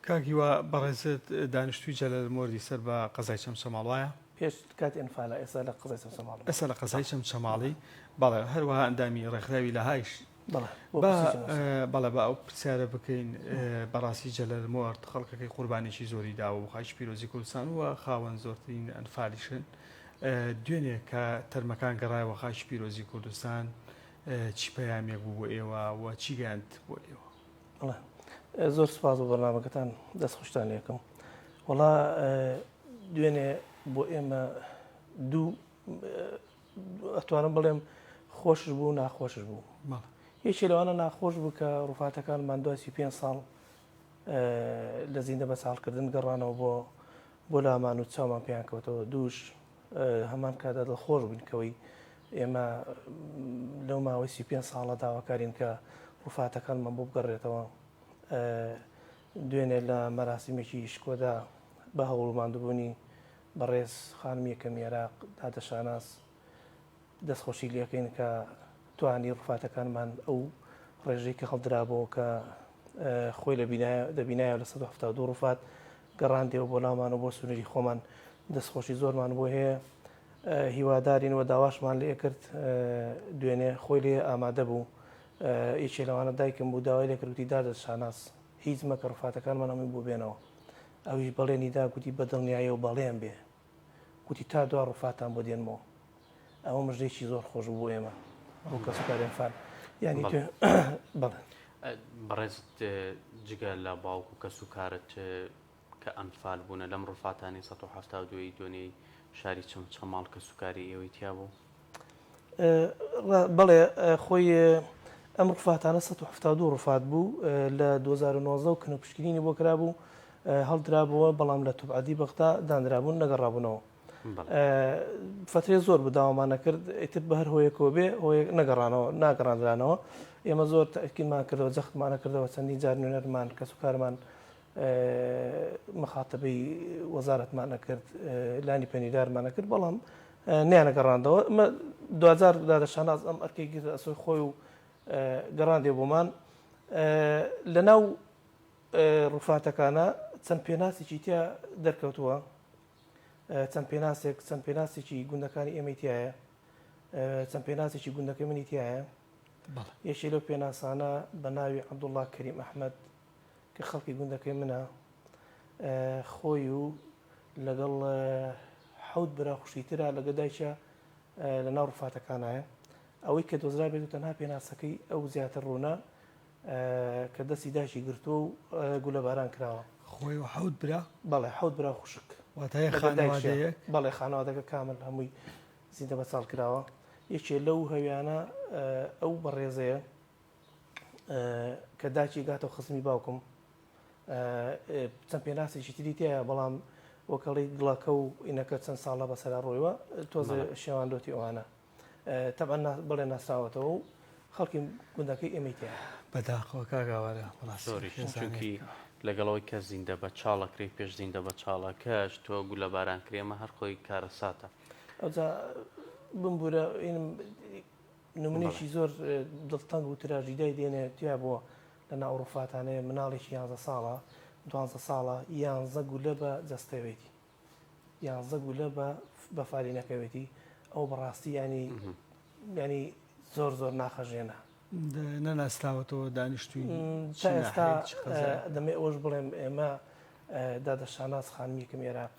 کاکیوە بەڕێزت دانیشتووی جەلەلمۆردی سەر بە قەزای چەمچەماڵوایە پێش کاتی ئەنفالە ئێستا لە قزای سەمسەماڵ ئەسا لە قەزای چەمچەماڵی بەڵێ هەروەها ئەندامی ڕێکخراوی لە هایش بەڵێ بە ئەو پرسیارە بکەین بەڕاستی جەلەلمۆرد خەڵکەکەی قوربانێکی زۆری داوە و خاچ پیرۆزی کوردستان وە خاوەن زۆرترین ئەنفالیشن دوێنێ کە تەرمەکان گەڕایەوە خاچ پیرۆزی کوردستان چی پەیامێک بوو بۆ ئێوە و چی گەیاند بۆ ئێوە؟ زۆر سپاس بۆ بەرنامەکەتان دەستخۆشتان یەکەم وەڵا دوێنێ بۆ ئێمە دوو ئەتوانم بڵێم خۆشش بوو ناخۆشش بوو یەکێ لەوانە ناخۆش بوو کە ڕووفاتەکانمان دوای 35 ساڵ لە زیندە بە ساڵکردن گەڕانەوە بۆ لامان و چاومان پێیان کەوتەوە دووش هەمان کادا دڵخۆش بووین کەوەی ئێمە لەو ماوەی 35 ساڵە داواکارین کە ڕووفاتەکانمان بۆ بگەڕێتەوە دوێنێ لە مەراسیمێکی شکۆدا بە هەوڵماندبوونی بەڕێز خانمی یەکەم عێراق دادەشاناس دەستخۆشی لەکەین کە توانی ڕووفاتەکانمان ئەو ڕێژەی کە هەڵدرابەوە کە خۆی دەبینایە لە 1970 ڕووفات گەڕاندەوە بۆ لامان و بۆ سنووری خۆمان دەستخۆشی زۆرمان بۆ هەیە هیوادارین و داواشمان لێ کرد دوێنێ خۆی لێ ئامادە بوو یەکێ لەوانە دایکم بوو داوای لێکردوتی دادەشاناس هیچ مەکە ڕووفاتەکانمان هەمووی بۆ بێنەوە ئەویش بەڵێنیدا گوتی بەدڵنیایە و بەڵێن بێ گوتی تا دوا ڕووفاتان بۆ دێنمەوە ئەوە مژدەیەکی زۆر خۆش بوو بۆ ئێمە بۆ کەسوکارێن فان ینی بڵێن بەڕێزت جگە لە باوکو و کەسوکارت کە ئەنفال بوونە لەم ڕووفاتانی 1970 دوێنێی شاری چەمچەماڵ کەسوکاری ئێوەی تیا بوو بەڵێ خۆی ئەم ڕووفاتانە 1970 ڕووفات بوو لە 2019 و کنۆپشکنینی بۆ کرابوو هەڵدرابەوە بەڵام لە توبعەدی بەغدا دانرابوون نەگەڕابوونەوە فترێ زۆر بداوامان نەکرد ئیتر بە هەر هۆیەکەوە بێ هۆیە ناگەڕاندرانەوە ئێمە زۆر تەکیدمان کردەوە جەختمان نەکردەوە چەندین جار نوێنەرمان کەسوکارمان مخاتبەی وەزارەتمان نەکرد لانی پەنیدارمان نەکرد بەڵام نیانەگەڕاندەوە دوجار دادەشاناز ئەم ئەرکەی گرتە ئەسۆی خۆی و گەڕاندێ بۆمان لەناو ڕووفاتەکانە چەند پێناسێکی تیا دەرکەوتووە چەند پێناسێکی گوندەکانی ئێمەی تایە چەند پێناسێکی گوندەکەی منی تایە یەکێ لەو پێناسانە بە ناوی عەبدوڵڵا کەریم ئەحمەد کە خەڵکی گوندەکەی منە خۆی و لەگەڵ حەوت برا خوشیترە لەگە دایکە لە ناو ڕووفاتەکانایە ئەوەی کە دۆزرا بێت و تەنها پێناسەکەی ئەو زیاتر ڕوونە کە دەستی داشی گرتووە و گولە باران کراوە خۆی و حەوت برا بەڵێ حەوت برا خوشک بەڵێ خانەوادەکە کامل هەمووی زیندە بە چاڵ کراوە یەکێ لەو هەویانە ئەو بەڕێزەیە کە داچی گاتەوە خزمی باوکم چەند پێناسێکی تری تایە بەڵام وەکەڵی گڵەکە و ئینەکە چەند ساڵە بەسەرا ڕۆیوە تۆزە شێواندۆتی ئەوانە تەبەن بڵێ ناسراوەتەوە و خەڵکی گوندەکەی ئێمەی تایە بەداخەوە کاگاوارە چونکی لەگەڵەوەی کە زیندە بە چاڵەکری پێش زیندە بە چاڵەکەش تۆ گولە باران کرێمە هەر خۆی کارەساتە ئەوجا بمبورە نمونێکی زۆر دڵتەنگ و تراژیدای دێنێ تیا بۆ لە ناو ڕووفاتانەیە مناڵێکی 11 ساڵە 12 ساڵە 11 گولە بە جەستەوێتی 11 گولە بە فالینەکەوێتی ئەو بەڕاستی ینی زۆر ناخەژێنە نەناسراوەتەوە دانیشتووی تا ئێستا دەمێ ئەوش بڵێم ئێمە دادەشاناس خانمی یەکەم عێراق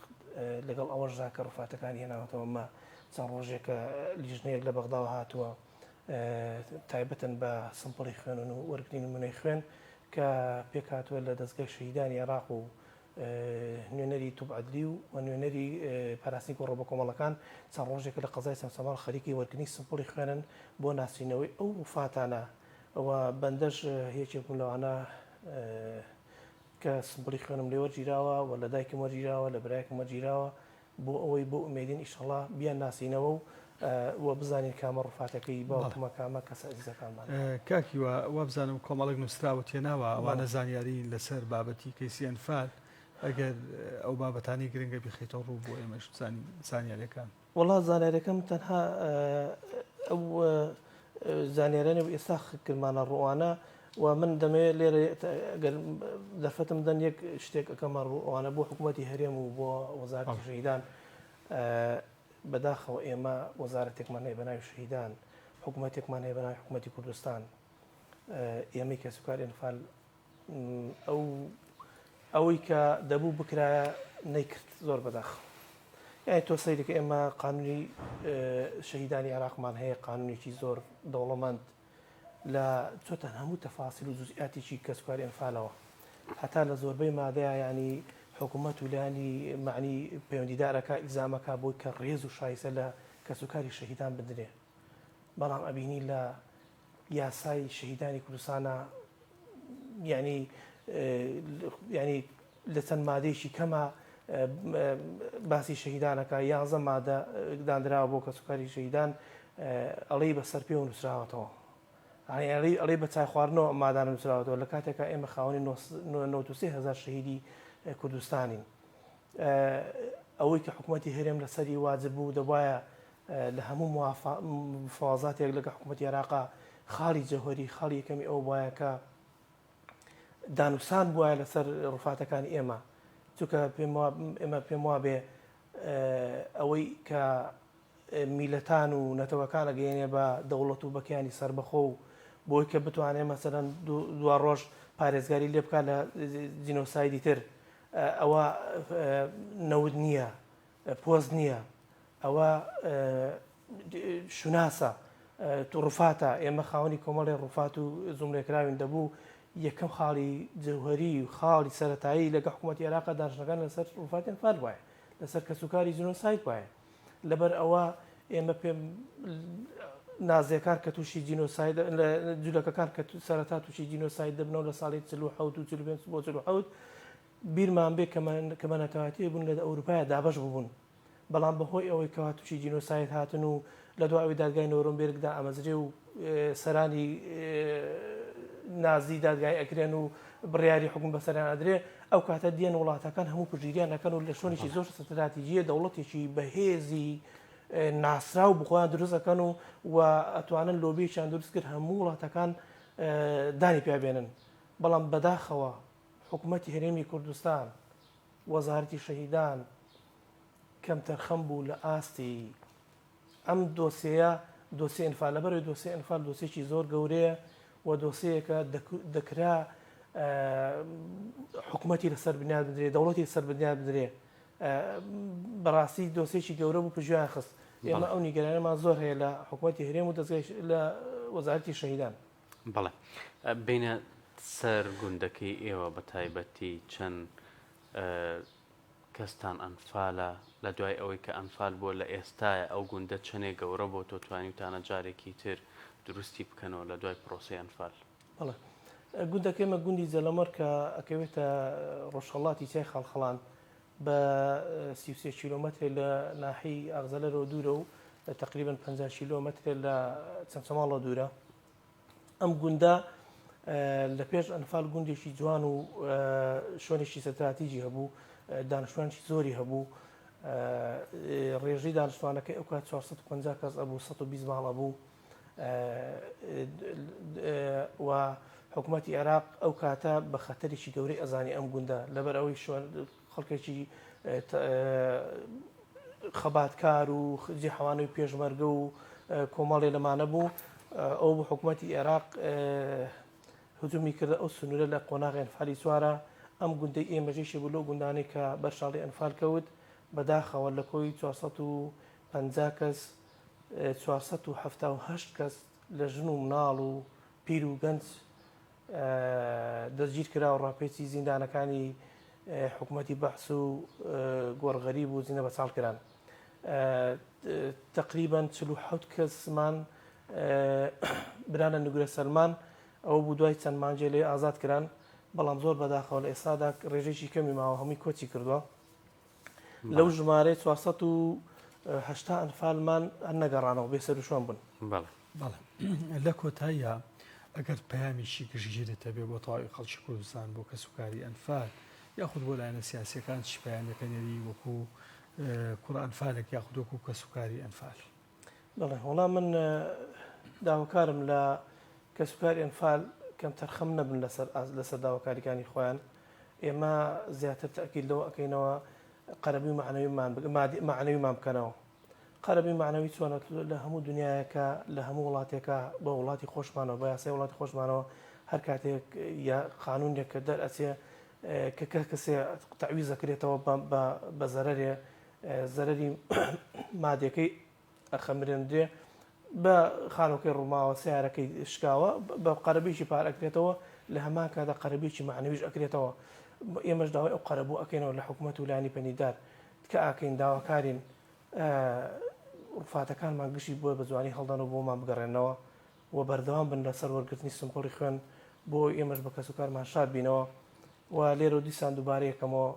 لەگەڵ ئەوەش ژاکە ڕووفاتەکانی هێناوەتەوە مە چەند ڕۆژێکە لیژنەیەک لە بەغداوە هاتووە تایبەتەن بە سمپڵی خوێنن و وەرگنی نمونەی خوێن کە پێک هاتووە لە دەستگای شەهیدانی عێراق و نوێنەری توبعەدلی و نوێنەری پاراستنی گۆڕە بە کۆمەڵەکان چەند ڕۆژێکە لە قەزای چەمچەماڵ خەریکی وەرگنی سمپڵی خوێنن بۆ ناسینەوەی ئەو ڕووفاتانە ئەوە بەندەش هیچێک بوون لەوانە کە سمپڵی خوێنم لێ وەرگیراوە و لە دایکم وەرگیراوە لە برایەکم وەرگیراوە بۆ ئەوەی بۆ ئومێدین ئیشەڵا بیان ناسینەوە و بزانین کامە ڕووفاتەکەی باوکمە کامە کەسە عزیزەکانمان کاکیوە وا بزانم کۆمەڵێک نووسراوە تێناوە ئەوانە زانیاری لەسەر بابەتی کەیسی ئەنفال ئەگەر ئەو بابەتانی گرنگە بخیتەوە ڕوو بۆ ئێمەش زانیاریەکان وەڵا زانیاریەکەم تەنها ئەو زانیارانە ئێستا کردمانە ڕوانە و من دەمەوێت لێرە دەرفەتم دەن یەک شتێک ئەەکەمە ئەوانە بۆ حکوومەتی هەرێم و بۆ وەزارەتی شەهیدان بەداخەوە ئێمە وەزارەتێکمان هەیە بەناوی شەهیدان حکوومەتێکمان هەیە بەناوی حکوومەتی کوردستان ئێمەی کە سوکاری ئەنفال ئەوەی کە دەبوو بکرایە نەیکرد زۆر بەداخەوە یعنی تۆ سەیرێکە ئێمە قانونی شەهیدانی عێراقمان هەیە قانونێکی زۆر دەوڵەمەند لە چۆتەن هەموو تەفاسیل و جزئیاتێکی کە سوکاری ئەنفالەوە هەتا لە زۆربەی مادەیە ینی حکوومەت و لایانی معنی پەیوەندیدارەکە ئیلزامەکە بۆی کە ڕێز و شایستە لە کە سوکاری شەهیدان بدرێ بەڵام ئەبینی لە یاسای شەهیدانی کوردستانە ینی لە چەند مادەیەکی کەمە باسی شەهیدانەکە 11 مادە دانراوە بۆ کە سوکاری شەهیدان ئەڵەی بەسەر پێ و نووسراوەتەوە ئەڵەی بە چای خواردنەوە مادانە نووسراوەتەوە لە کاتێکە ئێمە خاوەنی 93,000 شەهیدی کوردستانین ئەوەی کە حکوومەتی هەرێم لەسەری واجب بوو دەبایە لە هەموو مفاوازاتێک لەگە حکوومەتی عێراقا خاڵی جەوهەری خاڵی یەکەمی ئەو وایە کە دانوسان بووە لەسەر ڕفاتەکانی ئێمە چونکە ئێمە پێم وابێ ئەوەی کە میلەتان و نەتەوەکان ئەگەیەنێ بە دەوڵەت و بەکیانی سربەخۆ و بۆی کە بتوانێت مەسەرەن دوا ڕۆژ پارێزگاری لێ بکات لە جینۆسایدی تر ئەوە نەود نییە پۆست نییە ئەوە شوناسە ڕفاتە ئێمە خاوەنی کۆمەڵی ڕفات و زومرێکراوین دەبوو یەکەم خاڵی جەوهەری و خاڵی سەرەتایی لەگە حکوومەتی عێراقا دانیشتەکان لەسەر ڕفاتی ئەنفال وایە لەسەر کە سوکاری جینۆساید وایە لەبەر ئەوە ئێمە پێم نازیەکان کە تووشی جینۆساید جوولەکەکان کە سەرەتا تووشی جینۆساید دەبنەوە لە ساڵی 47 و 45 بۆ 47 بیرمان بێ کە مەنەتەواتی بوون لە ئەوروپایە دابەش ببوون بەڵام بەهۆی ئەوەی کەوا تووشی جینۆساید هاتن و لە دوای دادگای نۆرنبێرگدا ئەمەزرێ و سەرانی نازی دادگای ئەکرێن و بڕیاری حکوم بەسەریان ئەدرێ ئەو کاتە دیێن وڵاتەکان هەموو پژگیریان ئەەکەن و لە شوێنێکی زۆر استراتیژیە دەوڵەتێکی بەهێزی ناسرا و بخۆیان دروست ئەەکەن و ئەتوانن لۆبییان دروست کرد هەموو وڵاتەکان دانی پیابێنن بەڵام بەداخەوە حکوومەتی هەرێمی کوردستان وەزارەتی شەهیدان کەم تەرخەم بوو لە ئاستی ئەم دۆسیەیە دۆسی ئەنفال لەبەرەوەی دۆسی ئەنفال دۆسێکی زۆر گەورەیە و دۆسەیەکە دەکرا حکوومەتی لەسەر بنیاد بدرێ دەوڵەتی لەسەر بنیاد بدرێ بەڕاستی دۆسێکی گەورە بوو پژویان خست ئێمە ئەو نیگەرانەمان زۆر هەیە لە حکوومەتی هەرێم و دەستگای لە وەزارەتی شەهیدان بەڵێ بینە سەر گوندەکەی ئێوە بە تایبەتی چەند کەستان ئەنفالە لە دوای ئەوەی کە ئەنفال بۆ لە ئێستاە ئەو گوندە چنێک گەورە بۆ تۆ توانیتانە جارێکی تر دروستی بکەنەوە لە دوای پرۆسی ئەنفال بەڵێ گوندەکەمە گوندی جەلەمەر کە ئەکەوێتە ڕۆژهەڵاتی چای خاڵخەڵان بە 33 کیلۆمەتر لە ناحی ئاغزەلەرەوە دوورە و تقریبا 50 کیلۆمەتر لە چەمچەماڵە دوورە ئەم گوندە لە پێش ئەنفال گوندێکی جوان و شوێنێکی استراتیژی هەبوو دانیشتوانێکی زۆری هەبوو ڕێژەی دانیشتوانەکەی ئەو کات 450 کەس ئەبوو 120 ماڵە بوو و حکوومەتی عێراق ئەو کاتە بە خەتەرێکی گەورەی ئەزانی ئەم گوندە لەبەر ئەوەی خەڵکێکی خەباتکار و جێحەوانەوەی پێشمەرگە و کۆمەڵێ لەمانە بوو ئەو بە حکوومەتی عێراق هجومی کردە ئەو سنوورە لە قۆناغی ئەنفالی چوارە ئەم گوندەی ئێمەژەیشی بوو لەو گوندانەی کە بەرشاڵی ئەنفال کەوت بەداخەوە لە کۆی 450 کەس 478 کەس لە ژن و مناڵ و پیر و گەنج دەستگیر کرا و ڕاپێچی زیندانەکانی حکوومەتی بەحس و گۆڕغەریب و زیندە بەچاڵ کران تقریبا 47 کەسمان برانە نوگرە سەلمان ئەو بوو دوای چەند مانجێ لێ ئازاد کران بەڵام زۆر بەداخەوە لە ئێستادا ڕێژێکی کەمی ماوە هەمووی کۆچی کردووە لەو ژمارە 480 ئەنفالمان هەر نەگەڕانەوە بێسەر و شۆن بوون بەڵێ لە کۆتاییە ئەگەر پەیامیشی گشتگیرێتە بێ بۆ تەواوی خەڵکی کوردستان بۆ کە سوکاری ئەنفال یاخود بۆ لایەنە سیاسیەکان چ پەیامەکەنێری وەکو کوڕ ئەنفالێک یاخود وەکو کە سوکاری ئەنفال بەڵێ وەڵام من داواکارم لە کە سوکاری ئەنفال کەم تەرخەم نەبن لەسەر داواکاریەکانی خۆیان ئێمە زیاتر تەئکید لەوە ئەەکەینەوە قەرەبی معنەویمان بکەنەوە قەرەبی معنەوی چۆنە لە هەموو دنیایەکە لە هەموو وڵاتێکە بە وڵاتی خۆشمانەوە بە یاسای وڵاتی خۆشمانەوە هەر کاتێک یا قانونێک کە دەرئەچێ کە کەسێ تەعویز دەکرێتەوە بە زەرەری مادێکەی ئەخەمرێندرێ بە خانۆکەی ڕووماوە سیارەکەی شکاوە بە قەرەبێکی پار ئەکرێتەوە لە هەمان کاتدا قەرەبێکی معنەویش ئەکرێتەوە ئێمەش داوای ئەو قەرەبوو ئەکەینەوە لە حکوومەت و لانی پەنیدار کە ئاکەین داواکارین ڕفاتەکانمان گشتی بۆ بە جوانی هەڵدان و بۆمان بگەڕێنەوە و بەردەوام بن لەسەر وەرگرتنی سمپڵی خوێن بۆ ئێمەش بە کەسوکارمان شاد بینەوە و لێرە دیسان دووبارەیەکەمەوە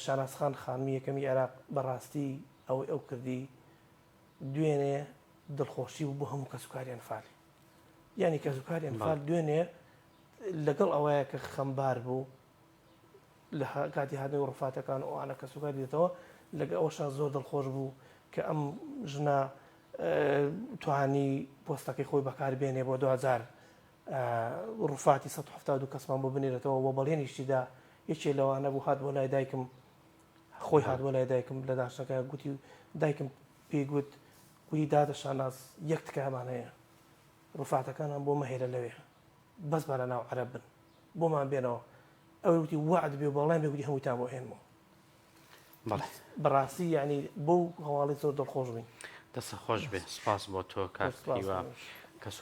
شانازخان خانمی یەکەمی عێراق بەڕاستی ئەو کردی دوێنێ دڵخۆشی و بۆ هەموو کەسوکاریان فعالی یعنی کەسوکاریان فعال دوێنێ لەگەڵ ئەوەیە کە خەمبار بوو لە کاتی هاتنەوەی ڕفاتەکان ئەوانە کەسوکاری دێتەوە لەگە ئەوەشان زۆر دڵخۆش بوو کە ئەم ژنە توانی پۆستەکەی خۆی بەکاربێنێ بۆ 2000 ڕفاتی 172 کەسمان بۆ بنێرێتەوە و بەڵێنیشتیدا یەکێ لەوانە بوو هات بۆ لای دایکم خۆی هات بۆ لای دایکم لە داشتەکە گوتی دایکم پێی گوت گوتی دادە شاناز یەک تکایمان هەیە ڕفاتەکانان بۆ مەهێرە لەوێ بەس بە لە ناو عەرەب بن بۆمان بێنەوە ئەوەی وتی وعد بێ بەڵێن بێ گوتی هەمووتان بۆ هێنمەوە بەڕاستی یعنی بۆ هەواڵی زۆر دڵخۆش بووین دەستە خۆش بێ سپاس بۆ تۆ کاکیوە